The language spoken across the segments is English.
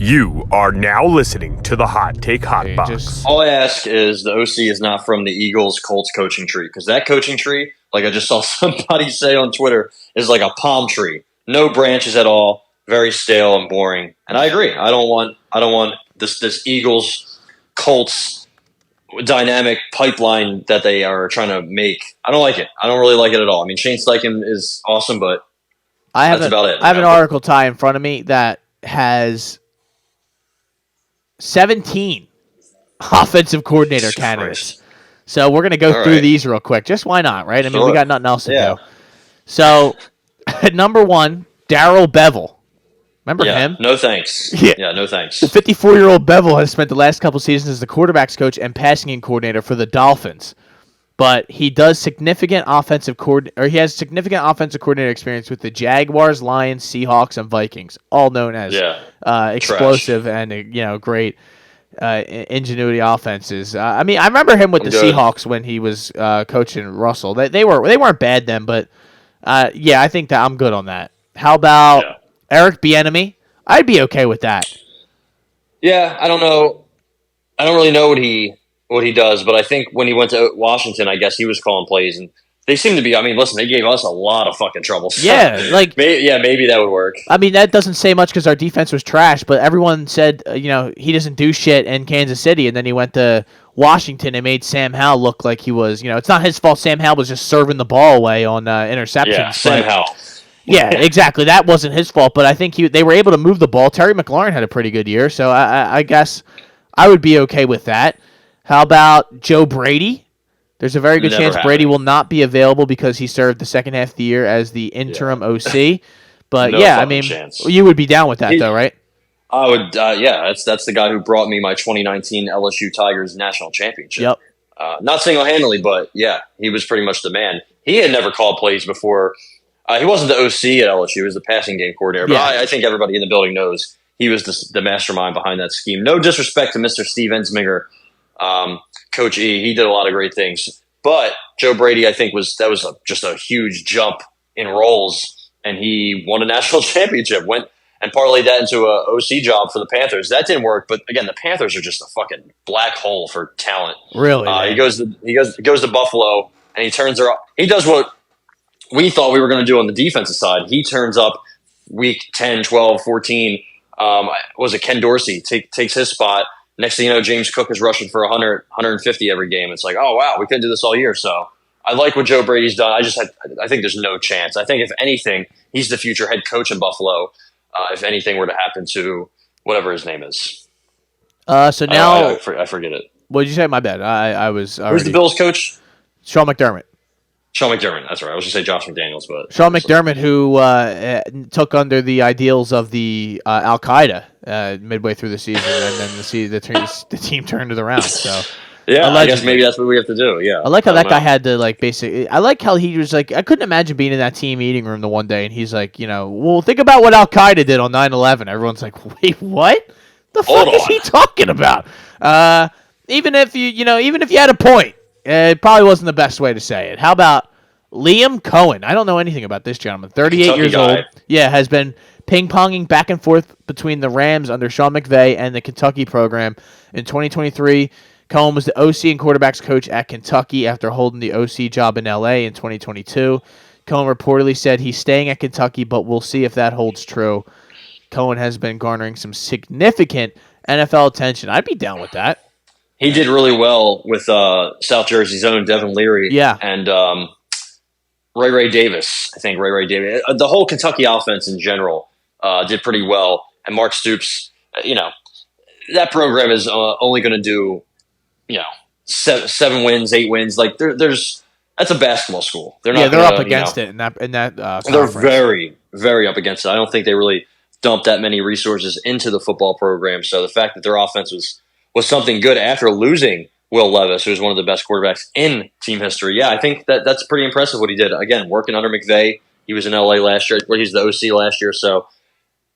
You are now listening to the Hot Take Hot Box. All I ask is the OC is not from the Eagles Colts coaching tree, because that coaching tree, like I just saw somebody say on Twitter, is like a palm tree. No branches at all, very stale and boring. And I agree. I don't want this Eagles Colts dynamic pipeline that they are trying to make. I don't like it. I don't really like it at all. I mean, Shane Steichen is awesome, but that's about it. I have an article tie in front of me that has 17 offensive coordinator candidates. So we're going to go through these real quick. Just why not, right? I mean, we got nothing else to do. So, at number 1, Darrell Bevell. Remember him? No thanks. Yeah, no thanks. The 54-year-old Bevell has spent the last couple seasons as the quarterbacks coach and passing game coordinator for the Dolphins. But he does he has significant offensive coordinator experience with the Jaguars, Lions, Seahawks, and Vikings, all known as explosive and great ingenuity offenses. I mean, I remember him with Seahawks when he was coaching Russell. They weren't bad then, but I think that I'm good on that. How about Eric Bieniemy? I'd be okay with that. Yeah, I don't know. I don't really know what he does, but I think when he went to Washington, I guess he was calling plays, and they seem to be. I mean, listen, they gave us a lot of fucking trouble. So maybe that would work. I mean, that doesn't say much because our defense was trash, but everyone said he doesn't do shit in Kansas City, and then he went to Washington and made Sam Howell look like he was. It's not his fault. Sam Howell was just serving the ball away on interceptions. Yeah, Sam Howell. Yeah, exactly. That wasn't his fault, but I think they were able to move the ball. Terry McLaurin had a pretty good year, so I guess I would be okay with that. How about Joe Brady? There's a very good chance Brady will not be available because he served the second half of the year as the interim OC. But I mean, you would be down with that, though, right? I would. That's the guy who brought me my 2019 LSU Tigers national championship. Yep. Not single-handedly, but he was pretty much the man. He had never called plays before. He wasn't the OC at LSU. He was the passing game coordinator. But I think everybody in the building knows he was the mastermind behind that scheme. No disrespect to Mr. Steve Ensminger. Coach E, he did a lot of great things, but Joe Brady, I think just a huge jump in roles, and he won a national championship. Went and parlayed that into a OC job for the Panthers. That didn't work, but again, the Panthers are just a fucking black hole for talent. Really, he goes to Buffalo, and he does what we thought we were going to do on the defensive side. He turns up week 10, 12, 14. Was it Ken Dorsey takes his spot? Next thing you know, James Cook is rushing for 100, 150 every game. It's like, oh, wow, we couldn't do this all year. So I like what Joe Brady's done. I think there's no chance. I think if anything, he's the future head coach in Buffalo, if anything were to happen to whatever his name is. So now I forget it. What did you say? My bad. I was already... Who's the Bills coach? Sean McDermott. Sean McDermott, that's right. I was going to say Josh McDaniels, but... Sean McDermott, who took under the ideals of the Al-Qaeda midway through the season, and then the team turned it around. So, I guess maybe that's what we have to do, yeah. I like how that guy had to, basically... I like how he was, I couldn't imagine being in that team eating room the one day, and he's like, well, think about what Al-Qaeda did on 9/11. Everyone's like, wait, what? The fuck is he talking about? Even if you had a point, it probably wasn't the best way to say it. How about Liam Cohen? I don't know anything about this gentleman. 38 Kentucky years guy. old. Yeah, has been ping-ponging back and forth between the Rams under Sean McVay and the Kentucky program. In 2023, Cohen was the OC and quarterbacks coach at Kentucky after holding the OC job in L.A. in 2022. Cohen reportedly said he's staying at Kentucky, but we'll see if that holds true. Cohen has been garnering some significant NFL attention. I'd be down with that. He did really well with South Jersey's own Devin Leary and Ray Davis. I think Ray Davis. The whole Kentucky offense in general did pretty well. And Mark Stoops, that program is only going to do, 7 wins, 8 wins. That's a basketball school. They're up against it in that conference. They're very, very up against it. I don't think they really dumped that many resources into the football program. So the fact that their offense was something good after losing Will Levis, who's one of the best quarterbacks in team history. Yeah, I think that's pretty impressive what he did. Again, working under McVay. He was in LA last year. He was the OC last year. So,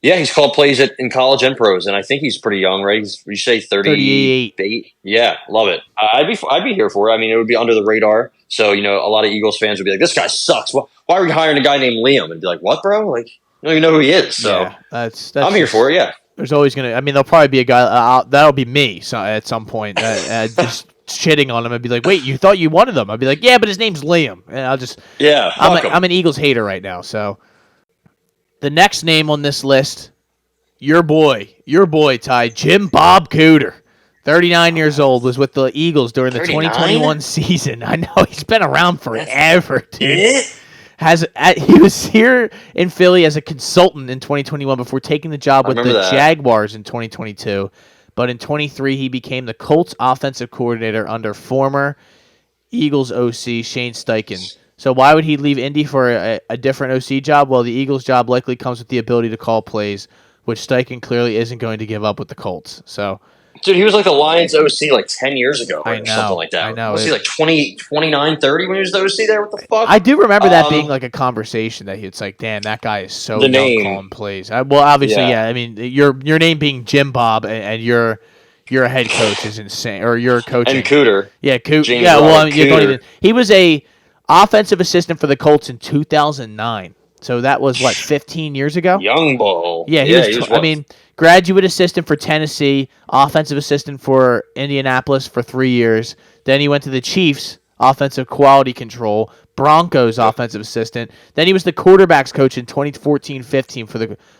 yeah, he's called plays in college and pros, and I think he's pretty young, right? You say 38? Yeah, love it. I'd be here for it. I mean, it would be under the radar. So, a lot of Eagles fans would be like, this guy sucks. Why are we hiring a guy named Liam? And be like, what, bro? You don't even know who he is. So, that's I'm here for it, yeah. There's always gonna. I mean, there'll probably be a guy. That'll be me. So at some point, just shitting on him and be like, "Wait, you thought you wanted them?" I'll be like, "Yeah, but his name's Liam." And I'll just. Yeah, I'm an Eagles hater right now. So the next name on this list, your boy, Ty, Jim Bob Cooter. 39 years old, was with the Eagles during the 39? 2021 season. I know, he's been around forever, dude. He was here in Philly as a consultant in 2021 before taking the job with the Jaguars in 2022. But in 23, he became the Colts offensive coordinator under former Eagles OC Shane Steichen. So why would he leave Indy for a different OC job? Well, the Eagles job likely comes with the ability to call plays, which Steichen clearly isn't going to give up with the Colts. So, dude, he was like the Lions OC like 10 years ago or something like that. I know. Was he like 29, 30 when he was the OC there? What the fuck? I do remember that being like a conversation that it's like, damn, that guy is so young calling plays. Well, obviously, yeah. I mean, your name being Jim Bob and you're a head coach is insane, or you're coaching. And Cooter. Yeah, Cooter. Yeah, well, you don't even. He was a offensive assistant for the Colts in 2009. So that was, 15 years ago? Young bull. Yeah, he was I mean, graduate assistant for Tennessee, offensive assistant for Indianapolis for 3 years. Then he went to the Chiefs, offensive quality control, Broncos offensive assistant. Then he was the quarterbacks coach in 2014-15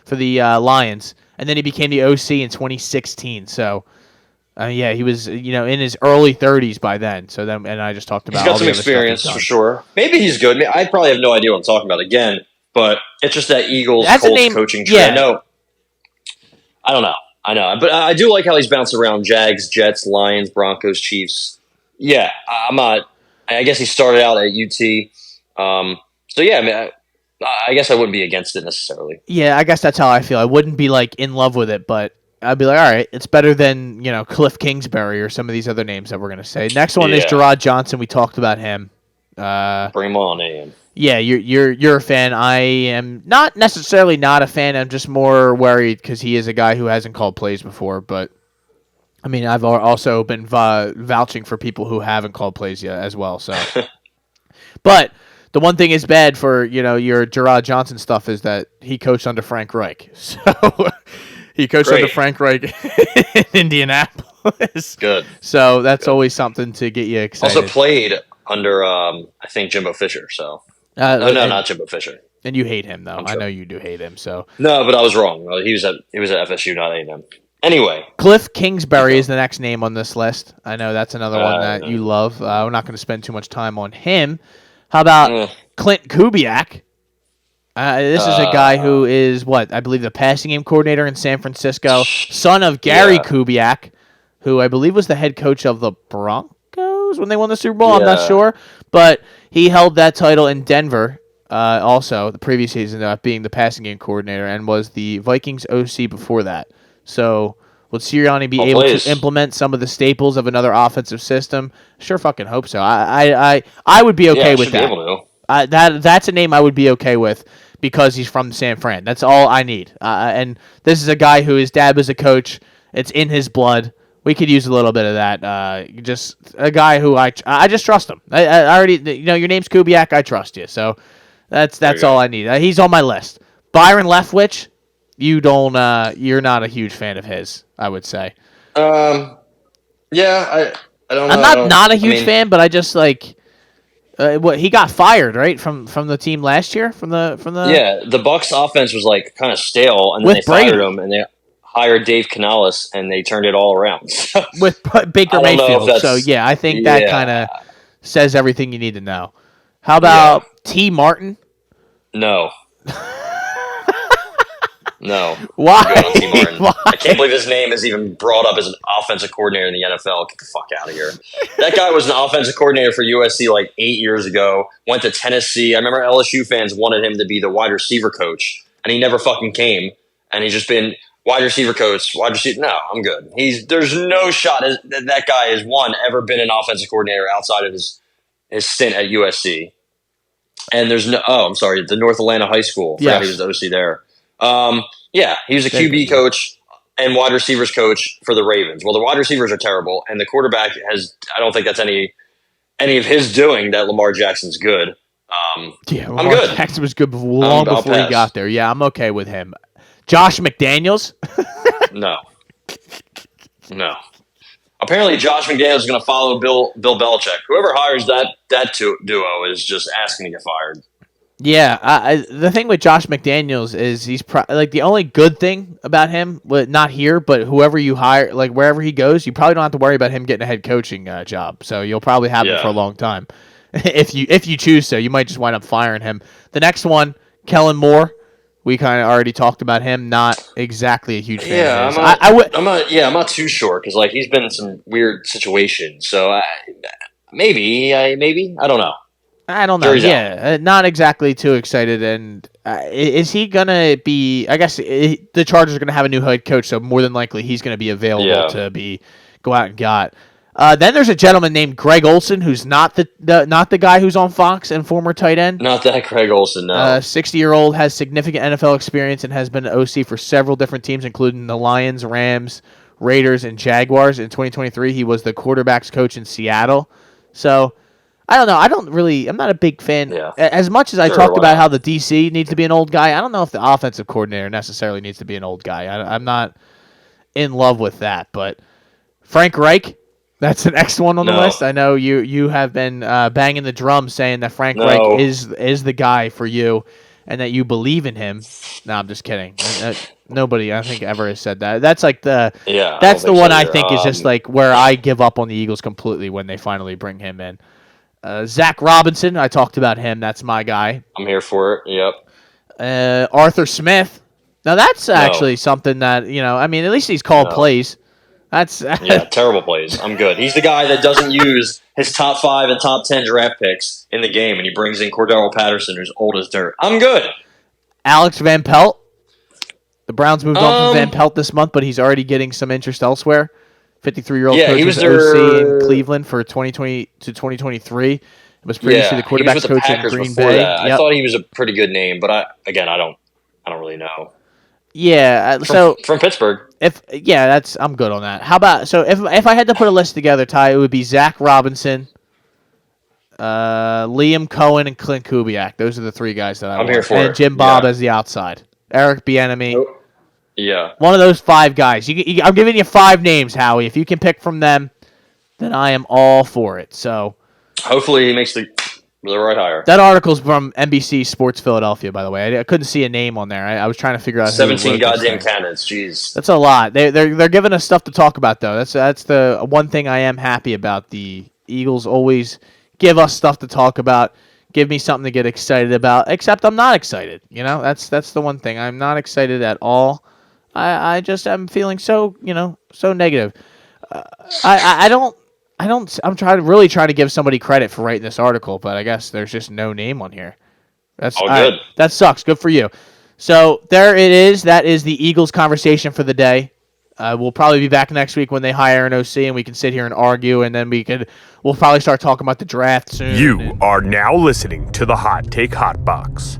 for the Lions. And then he became the OC in 2016. So, yeah, he was in his early 30s by then. So then, and I just talked about. He's got some experience for sure. Maybe he's good. I probably have no idea what I'm talking about again. But it's just that Eagles Colts coaching tree. Yeah. I don't know. I know. But I do like how he's bounced around Jags, Jets, Lions, Broncos, Chiefs. Yeah, I'm not. I guess he started out at UT. So, yeah, I mean, I guess I wouldn't be against it necessarily. Yeah, I guess that's how I feel. I wouldn't be, in love with it, but I'd be like, all right, it's better than, Cliff Kingsbury or some of these other names that we're going to say. Next one is Gerard Johnson. We talked about him. Bring him on in. Yeah, you're a fan. I am not necessarily not a fan. I'm just more worried because he is a guy who hasn't called plays before. But I mean, I've also been vouching for people who haven't called plays yet as well. So, but the one thing is bad for your Gerard Johnson stuff is that he coached under Frank Reich. So he coached under Frank Reich in Indianapolis. Good. So that's always something to get you excited. Also played under I think Jimbo Fisher. So. Not Jimbo Fisher. And you hate him, though. Sure. I know you do hate him. So no, but I was wrong. He was at FSU, not A&M. Anyway, Cliff Kingsbury is the next name on this list. I know that's another one that you love. We're not going to spend too much time on him. How about Clint Kubiak? This is a guy who is I believe the passing game coordinator in San Francisco, son of Gary Kubiak, who I believe was the head coach of the Broncos when they won the Super Bowl. I'm not sure, but he held that title in Denver also the previous season, being the passing game coordinator, and was the Vikings OC before that. So will Sirianni be able to implement some of the staples of another offensive system? Sure fucking hope so. I would be okay with that. That's a name I would be okay with because he's from San Fran. That's all I need. And this is a guy who his dad was a coach. It's in his blood. We could use a little bit of that. Just a guy who I just trust him. I already, your name's Kubiak. I trust you. So that's all I need. He's on my list. Byron Leftwich, you're not a huge fan of his, I would say. Yeah, I don't know. I'm not a huge fan, but I just he got fired, right, from the team last year from the the Bucs offense was kind of stale, and then they fired him, and they hired Dave Canales, and they turned it all around. With Baker Mayfield. So, yeah, I think that kind of says everything you need to know. How about T. Martin? No. No. Why? T. Martin. Why? I can't believe his name is even brought up as an offensive coordinator in the NFL. Get the fuck out of here. That guy was an offensive coordinator for USC 8 years ago. Went to Tennessee. I remember LSU fans wanted him to be the wide receiver coach, and he never fucking came. And he's just been wide receiver coach, no, I'm good. There's no shot that guy has ever been an offensive coordinator outside of his stint at USC. And there's the North Atlanta High School. He was the OC there. He was a QB coach and wide receivers coach for the Ravens. Well, the wide receivers are terrible, and the quarterback I don't think that's any of his doing that Lamar Jackson's good. Lamar I'm good. Jackson was good before he got there. Yeah, I'm okay with him. Josh McDaniels. No. Apparently, Josh McDaniels is going to follow Bill Belichick. Whoever hires that duo is just asking to get fired. Yeah, the thing with Josh McDaniels is he's like the only good thing about him, not here, but whoever you hire, like wherever he goes, you probably don't have to worry about him getting a head coaching job. So you'll probably have him for a long time. if you choose so, you might just wind up firing him. The next one, Kellen Moore. We kind of already talked about him. Not exactly a huge fan. I'm not too sure because like he's been in some weird situations. So maybe I don't know. I don't know. Yeah, not exactly too excited. And is he gonna be? I guess the Chargers are gonna have a new head coach, so more than likely he's gonna be available to go out and got. Then there's a gentleman named Greg Olson, who's not the guy who's on Fox and former tight end. Not that Greg Olson, no. 60-year-old, has significant NFL experience and has been an OC for several different teams, including the Lions, Rams, Raiders, and Jaguars. In 2023, he was the quarterbacks coach in Seattle. So, I don't know. I'm not a big fan. Yeah. As much as I talked about how the DC needs to be an old guy, I don't know if the offensive coordinator necessarily needs to be an old guy. I'm not in love with that. But Frank Reich, that's the next one on the list. I know you have been banging the drum saying that Frank Reich is the guy for you and that you believe in him. No, I'm just kidding. Nobody, I think, ever has said that. That's like that's the one I think is just like where I give up on the Eagles completely when they finally bring him in. Zach Robinson, I talked about him. That's my guy. I'm here for it. Yep. Arthur Smith. Now that's actually something that at least he's called plays. That's terrible plays. I'm good. He's the guy that doesn't use his top 5 and top 10 draft picks in the game, and he brings in Cordero Patterson, who's old as dirt. I'm good. Alex Van Pelt. The Browns moved on from Van Pelt this month, but he's already getting some interest elsewhere. 53-year-old coach was OC in Cleveland for 2020 to 2023. It was previously the quarterbacks coach in Green Bay. Yep. I thought he was a pretty good name, but I don't really know. Yeah, from Pittsburgh. I'm good on that. How about if I had to put a list together, Ty, it would be Zach Robinson, Liam Cohen, and Clint Kubiak. Those are the 3 guys that I'm want. Here for. And Jim Bob as the outside. Eric Bieniemy. Yeah. One of those 5 guys. I'm giving you 5 names, Howie. If you can pick from them, then I am all for it. So hopefully he makes the right hire. That article's from NBC Sports Philadelphia, by the way. I couldn't see a name on there. I was trying to figure out 17 goddamn candidates. Jeez. That's a lot. They're giving us stuff to talk about, though. That's the one thing I am happy about. The Eagles always give us stuff to talk about. Give me something to get excited about. Except I'm not excited. That's the one thing. I'm not excited at all. I just am feeling so negative. I'm trying to give somebody credit for writing this article, but I guess there's just no name on here. That's all good. That sucks. Good for you. So there it is. That is the Eagles conversation for the day. We'll probably be back next week when they hire an OC, and we can sit here and argue, and then we'll probably start talking about the draft soon. You are now listening to the Hot Take Hot Box.